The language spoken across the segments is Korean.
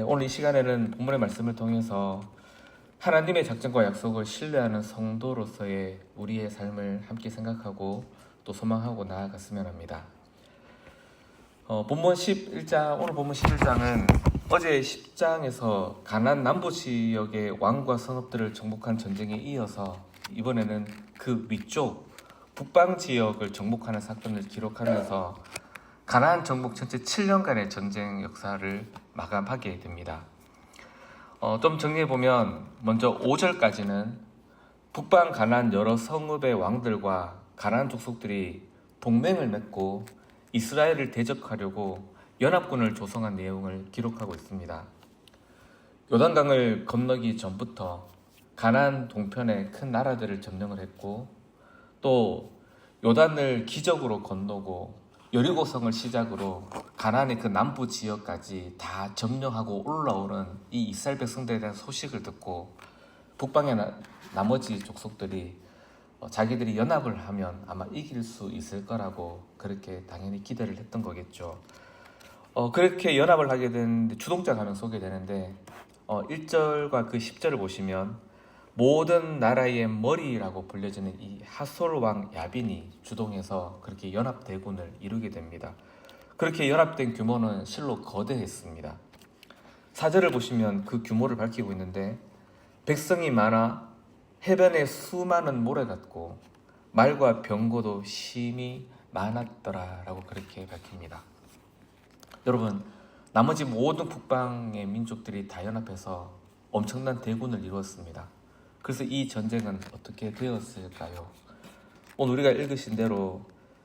네, 오늘 이 시간에는 본문의 말씀을 통해서 하나님의 작정과 약속을 신뢰하는 성도로서의 우리의 삶을 함께 생각하고 또 소망하고 나아갔으면 합니다. 본문 11장, 오늘 본문 11장은 어제 10장에서 가나안 남부 지역의 왕과 성읍들을 정복한 전쟁에 이어서 이번에는 그 위쪽 북방 지역을 정복하는 사건을 기록하면서 가나안 정복 전체 7년간의 전쟁 역사를 마감하게 됩니다. 좀 정리해보면 먼저 5절까지는 북방 가나안 여러 성읍의 왕들과 가나안 족속들이 동맹을 맺고 이스라엘을 대적하려고 연합군을 조성한 내용을 기록하고 있습니다. 요단강을 건너기 전부터 가나안 동편의 큰 나라들을 점령을 했고 또 요단을 기적으로 건너고 여리고성을 시작으로 가나안의 그 남부 지역까지 다 점령하고 올라오는 이 이스라엘 백성들에 대한 소식을 듣고 북방의 나머지 족속들이 자기들이 연합을 하면 아마 이길 수 있을 거라고 그렇게 당연히 기대를 했던 거겠죠. 그렇게 연합을 하게 되는데 주동자가 하면 소개되는데 1절과 그 10절을 보시면 모든 나라의 머리라고 불려지는 이 하솔 왕 야빈이 주동해서 그렇게 연합 대군을 이루게 됩니다. 그렇게 연합된 규모는 실로 거대했습니다. 4절을 보시면 그 규모를 밝히고 있는데 백성이 많아 해변에 수많은 모래 같고 말과 병거도 심히 많았더라 라고 그렇게 밝힙니다. 여러분, 나머지 모든 북방의 민족들이 다 연합해서 엄청난 대군을 이루었습니다. 그래서 이 전쟁은 어떻게 되었을까요? 오늘 우리가 읽으신 대로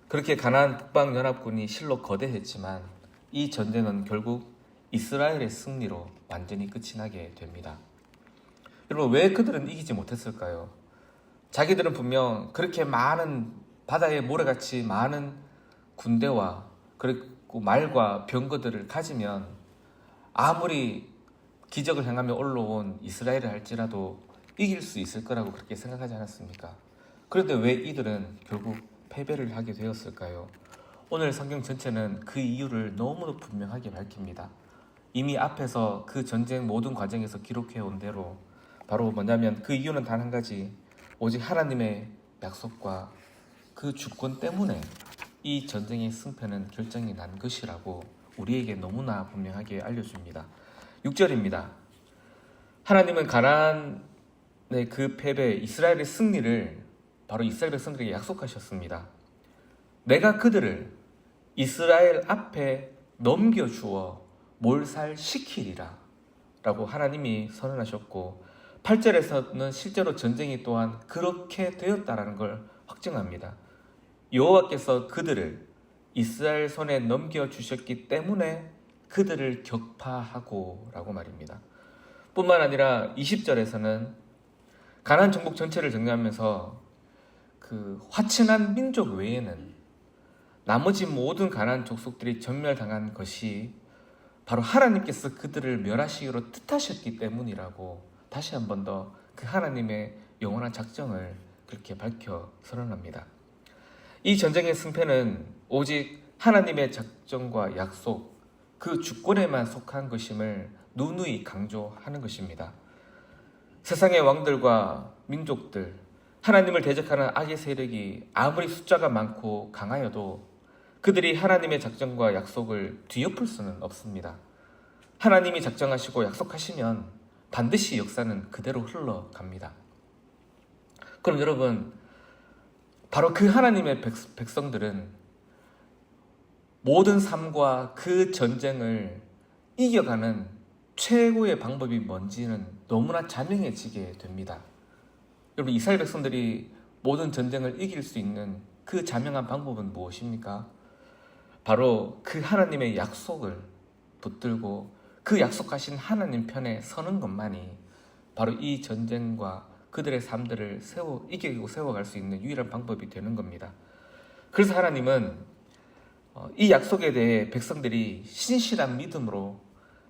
그렇게 가나안 북방 연합군이 실로 거대했지만 이 전쟁은 결국 이스라엘의 승리로 완전히 끝이 나게 됩니다. 여러분, 왜 그들은 이기지 못했을까요? 자기들은 분명 그렇게 많은 바다의 모래같이 많은 군대와 그리고 말과 병거들을 가지면 아무리 기적을 행하며 올라온 이스라엘을 할지라도 이길 수 있을 거라고 그렇게 생각하지 않았습니까? 그런데 왜 이들은 결국 패배를 하게 되었을까요? 오늘 성경 전체는 그 이유를 너무도 분명하게 밝힙니다. 이미 앞에서 그 전쟁 모든 과정에서 기록해온 대로 바로 뭐냐면 그 이유는 단 한 가지, 오직 하나님의 약속과 그 주권 때문에 이 전쟁의 승패는 결정이 난 것이라고 우리에게 너무나 분명하게 알려줍니다. 6절입니다. 하나님은 가나안의 그 패배, 이스라엘의 승리를 바로 이스라엘 백성들에게 약속하셨습니다. 내가 그들을 이스라엘 앞에 넘겨주어 몰살시키리라 라고 하나님이 선언하셨고 8절에서는 실제로 전쟁이 또한 그렇게 되었다라는 걸 확증합니다. 여호와께서 그들을 이스라엘 손에 넘겨주셨기 때문에 그들을 격파하고 라고 말입니다. 뿐만 아니라 20절에서는 가나안 정복 전체를 정리하면서 그 화친한 민족 외에는 나머지 모든 가나안 족속들이 전멸당한 것이 바로 하나님께서 그들을 멸하시기로 뜻하셨기 때문이라고 다시 한 번 더 그 하나님의 영원한 작정을 그렇게 밝혀 선언합니다. 이 전쟁의 승패는 오직 하나님의 작정과 약속, 그 주권에만 속한 것임을 누누이 강조하는 것입니다. 세상의 왕들과 민족들, 하나님을 대적하는 악의 세력이 아무리 숫자가 많고 강하여도 그들이 하나님의 작정과 약속을 뒤엎을 수는 없습니다. 하나님이 작정하시고 약속하시면 반드시 역사는 그대로 흘러갑니다. 그럼 여러분, 바로 그 하나님의 백성들은 모든 삶과 그 전쟁을 이겨가는 최고의 방법이 뭔지는 너무나 자명해지게 됩니다. 여러분, 이스라엘 백성들이 모든 전쟁을 이길 수 있는 그 자명한 방법은 무엇입니까? 바로 그 하나님의 약속을 붙들고 그 약속하신 하나님 편에 서는 것만이 바로 이 전쟁과 그들의 삶들을 이기고 세워갈 수 있는 유일한 방법이 되는 겁니다. 그래서 하나님은 이 약속에 대해 백성들이 신실한 믿음으로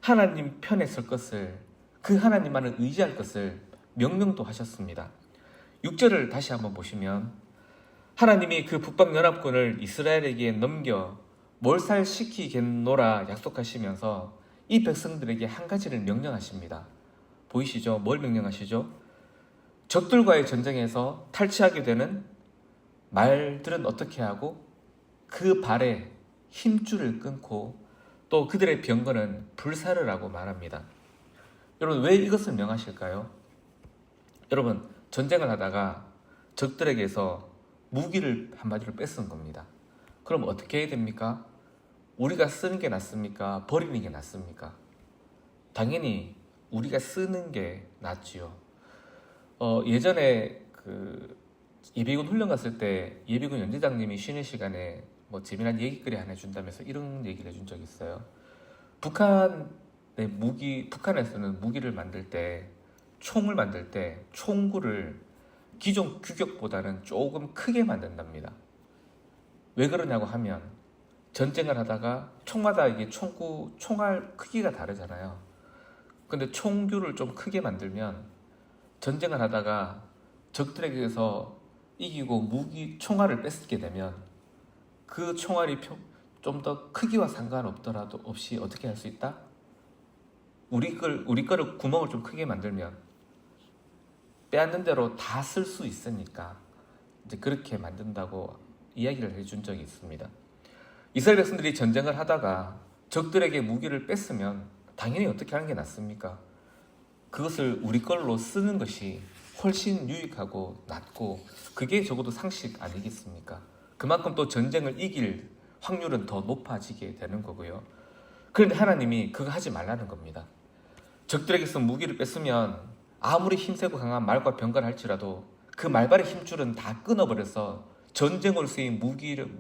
하나님 편에 설 것을, 그 하나님만을 의지할 것을 명령도 하셨습니다. 6절을 다시 한번 보시면 하나님이 그 북방연합군을 이스라엘에게 넘겨 몰살시키겠노라 약속하시면서 이 백성들에게 한 가지를 명령하십니다. 보이시죠? 뭘 명령하시죠? 적들과의 전쟁에서 탈취하게 되는 말들은 어떻게 하고 그 발에 힘줄을 끊고 또 그들의 병거는 불사르라고 말합니다. 여러분, 왜 이것을 명하실까요? 여러분, 전쟁을 하다가 적들에게서 무기를 한마디로 뺏은 겁니다. 그럼 어떻게 해야 됩니까? 우리가 쓰는 게 낫습니까? 버리는 게 낫습니까? 당연히 우리가 쓰는 게 낫지요. 예전에 예비군 훈련 갔을 때 예비군 연대장님이 쉬는 시간에 뭐 재미난 얘기거리 하나 해준다면서 이런 얘기를 해준 적이 있어요. 북한에서는 무기를 만들 때, 총을 만들 때 총구를 기존 규격보다는 조금 크게 만든답니다. 왜 그러냐고 하면 전쟁을 하다가 총마다 이게 총알 크기가 다르잖아요. 근데 총규를 좀 크게 만들면 전쟁을 하다가 적들에게서 이기고 총알을 뺏게 되면 그 총알이 좀 더 크기와 상관없더라도 없이 어떻게 할 수 있다? 우리 거를 구멍을 좀 크게 만들면 빼앗는 대로 다 쓸 수 있으니까 이제 그렇게 만든다고 이야기를 해준 적이 있습니다. 이스라엘 백성들이 전쟁을 하다가 적들에게 무기를 뺐으면 당연히 어떻게 하는 게 낫습니까? 그것을 우리 걸로 쓰는 것이 훨씬 유익하고 낫고 그게 적어도 상식 아니겠습니까? 그만큼 또 전쟁을 이길 확률은 더 높아지게 되는 거고요. 그런데 하나님이 그거 하지 말라는 겁니다. 적들에게서 무기를 뺐으면 아무리 힘세고 강한 말과 병거를 할지라도 그 말발의 힘줄은 다 끊어버려서 전쟁으로 쓰인 무기를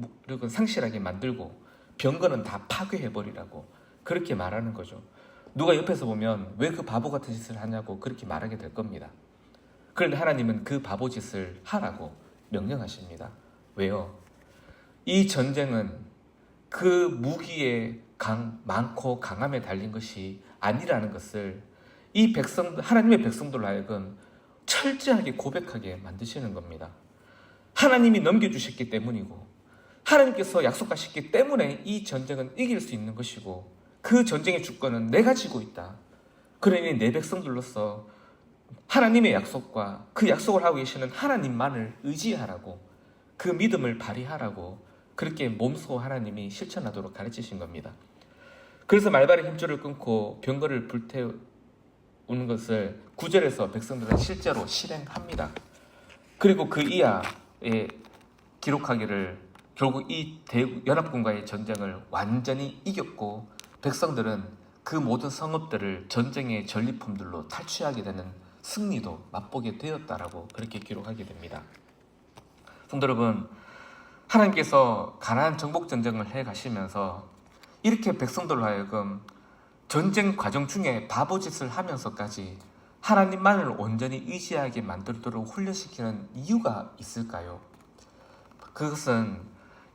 상실하게 만들고 병거는 다 파괴해버리라고 그렇게 말하는 거죠. 누가 옆에서 보면 왜 그 바보 같은 짓을 하냐고 그렇게 말하게 될 겁니다. 그런데 하나님은 그 바보 짓을 하라고 명령하십니다. 왜요? 이 전쟁은 그 무기의 많고 강함에 달린 것이 아니라는 것을 이 하나님의 백성들로 하여금 철저하게 고백하게 만드시는 겁니다. 하나님이 넘겨주셨기 때문이고 하나님께서 약속하셨기 때문에 이 전쟁은 이길 수 있는 것이고 그 전쟁의 주권은 내가 지고 있다. 그러니 내 백성들로서 하나님의 약속과 그 약속을 하고 계시는 하나님만을 의지하라고 그 믿음을 발휘하라고 그렇게 몸소 하나님이 실천하도록 가르치신 겁니다. 그래서 말발의 힘줄을 끊고 병거를 불태우는 것을 9절에서 백성들은 실제로 실행합니다. 그리고 그 이하에 기록하기를 결국 이 연합군과의 전쟁을 완전히 이겼고 백성들은 그 모든 성읍들을 전쟁의 전리품들로 탈취하게 되는 승리도 맛보게 되었다라고 그렇게 기록하게 됩니다. 성도 여러분, 하나님께서 가나안 정복 전쟁을 해 가시면서 이렇게 백성들로 하여금 전쟁 과정 중에 바보짓을 하면서까지 하나님만을 온전히 의지하게 만들도록 훈련시키는 이유가 있을까요? 그것은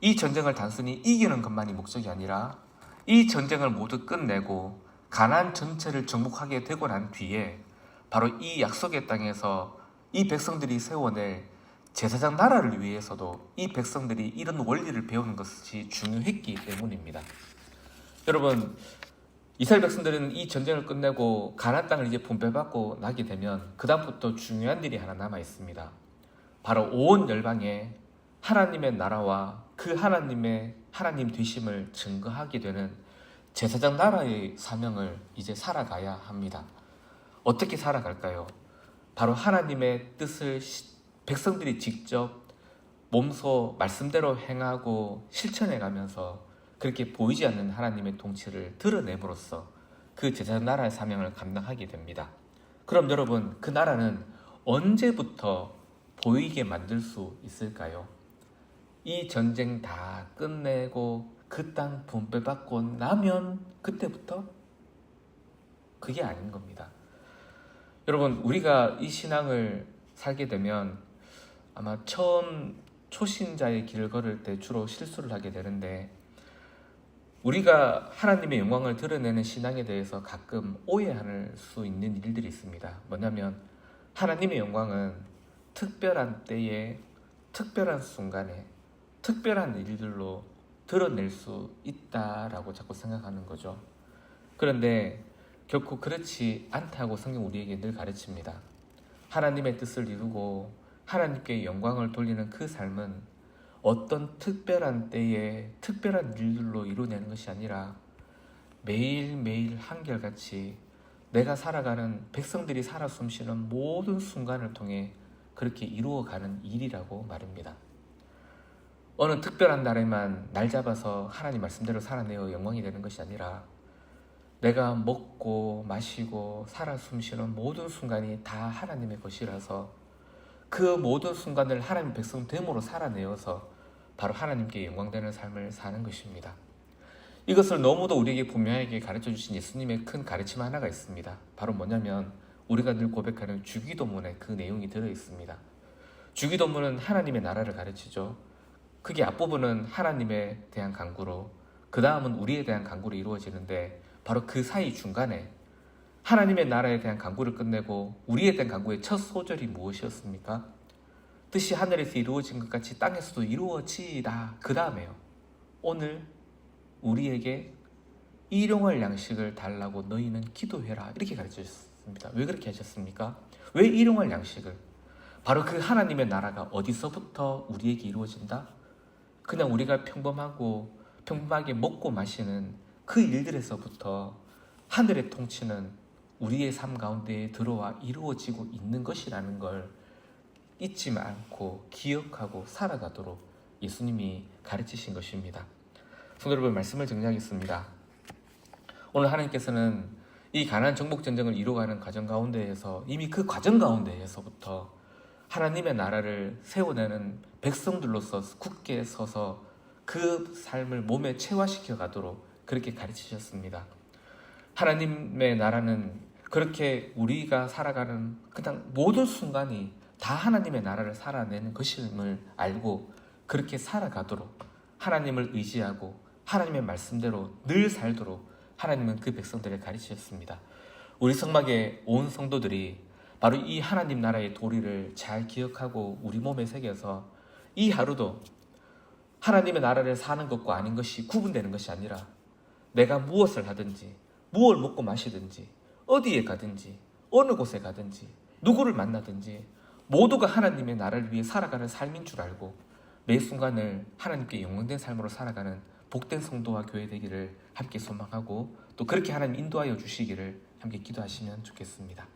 이 전쟁을 단순히 이기는 것만이 목적이 아니라 이 전쟁을 모두 끝내고 가나안 전체를 정복하게 되고 난 뒤에 바로 이 약속의 땅에서 이 백성들이 세워낼 제사장 나라를 위해서도 이 백성들이 이런 원리를 배우는 것이 중요했기 때문입니다. 여러분, 이스라엘 백성들은 이 전쟁을 끝내고 가나안 땅을 이제 분배받고 나게 되면 그 다음부터 중요한 일이 하나 남아 있습니다. 바로 온 열방에 하나님의 나라와 그 하나님 되심을 증거하게 되는 제사장 나라의 사명을 이제 살아가야 합니다. 어떻게 살아갈까요? 바로 하나님의 뜻을 백성들이 직접 몸소 말씀대로 행하고 실천해가면서 그렇게 보이지 않는 하나님의 통치를 드러냄으로써 그 제사장 나라의 사명을 감당하게 됩니다. 그럼 여러분, 그 나라는 언제부터 보이게 만들 수 있을까요? 이 전쟁 다 끝내고 그 땅 분배받고 나면 그때부터? 그게 아닌 겁니다. 여러분, 우리가 이 신앙을 살게 되면 아마 처음 초신자의 길을 걸을 때 주로 실수를 하게 되는데 우리가 하나님의 영광을 드러내는 신앙에 대해서 가끔 오해할 수 있는 일들이 있습니다. 뭐냐면 하나님의 영광은 특별한 때에 특별한 순간에 특별한 일들로 드러낼 수 있다라고 자꾸 생각하는 거죠. 그런데 결코 그렇지 않다고 성경 우리에게 늘 가르칩니다. 하나님의 뜻을 이루고 하나님께 영광을 돌리는 그 삶은 어떤 특별한 때에 특별한 일들로 이루어내는 것이 아니라 매일매일 한결같이 내가 살아가는 백성들이 살아 숨쉬는 모든 순간을 통해 그렇게 이루어가는 일이라고 말입니다. 어느 특별한 날에만 날 잡아서 하나님 말씀대로 살아내어 영광이 되는 것이 아니라 내가 먹고 마시고 살아 숨쉬는 모든 순간이 다 하나님의 것이라서 그 모든 순간을 하나님의 백성 됨으로 살아내어서 바로 하나님께 영광되는 삶을 사는 것입니다. 이것을 너무도 우리에게 분명하게 가르쳐 주신 예수님의 큰 가르침 하나가 있습니다. 바로 뭐냐면 우리가 늘 고백하는 주기도문에 그 내용이 들어있습니다. 주기도문은 하나님의 나라를 가르치죠. 그게 앞부분은 하나님에 대한 간구로, 그 다음은 우리에 대한 간구로 이루어지는데 바로 그 사이 중간에 하나님의 나라에 대한 간구를 끝내고 우리에 대한 간구의 첫 소절이 무엇이었습니까? 뜻이 하늘에서 이루어진 것 같이 땅에서도 이루어지이다. 그 다음에요. 오늘 우리에게 일용할 양식을 달라고 너희는 기도해라. 이렇게 가르쳐주셨습니다. 왜 그렇게 하셨습니까? 왜 일용할 양식을? 바로 그 하나님의 나라가 어디서부터 우리에게 이루어진다? 그냥 우리가 평범하게 먹고 마시는 그 일들에서부터 하늘의 통치는 우리의 삶 가운데에 들어와 이루어지고 있는 것이라는 걸 잊지 않고 기억하고 살아가도록 예수님이 가르치신 것입니다. 성도 여러분, 말씀을 정리하겠습니다. 오늘 하나님께서는 이 가나안 정복 전쟁을 이루어가는 과정 가운데에서 이미 그 과정 가운데에서부터 하나님의 나라를 세워내는 백성들로서 굳게 서서 그 삶을 몸에 체화시켜 가도록 그렇게 가르치셨습니다. 하나님의 나라는 그렇게 우리가 살아가는 그냥 모든 순간이 다 하나님의 나라를 살아내는 것임을 알고 그렇게 살아가도록 하나님을 의지하고 하나님의 말씀대로 늘 살도록 하나님은 그 백성들을 가르치셨습니다. 우리 성막의 온 성도들이 바로 이 하나님 나라의 도리를 잘 기억하고 우리 몸에 새겨서 이 하루도 하나님의 나라를 사는 것과 아닌 것이 구분되는 것이 아니라 내가 무엇을 하든지 무엇을 먹고 마시든지 어디에 가든지 어느 곳에 가든지 누구를 만나든지 모두가 하나님의 나라를 위해 살아가는 삶인 줄 알고 매 순간을 하나님께 영광된 삶으로 살아가는 복된 성도와 교회 되기를 함께 소망하고 또 그렇게 하나님 인도하여 주시기를 함께 기도하시면 좋겠습니다.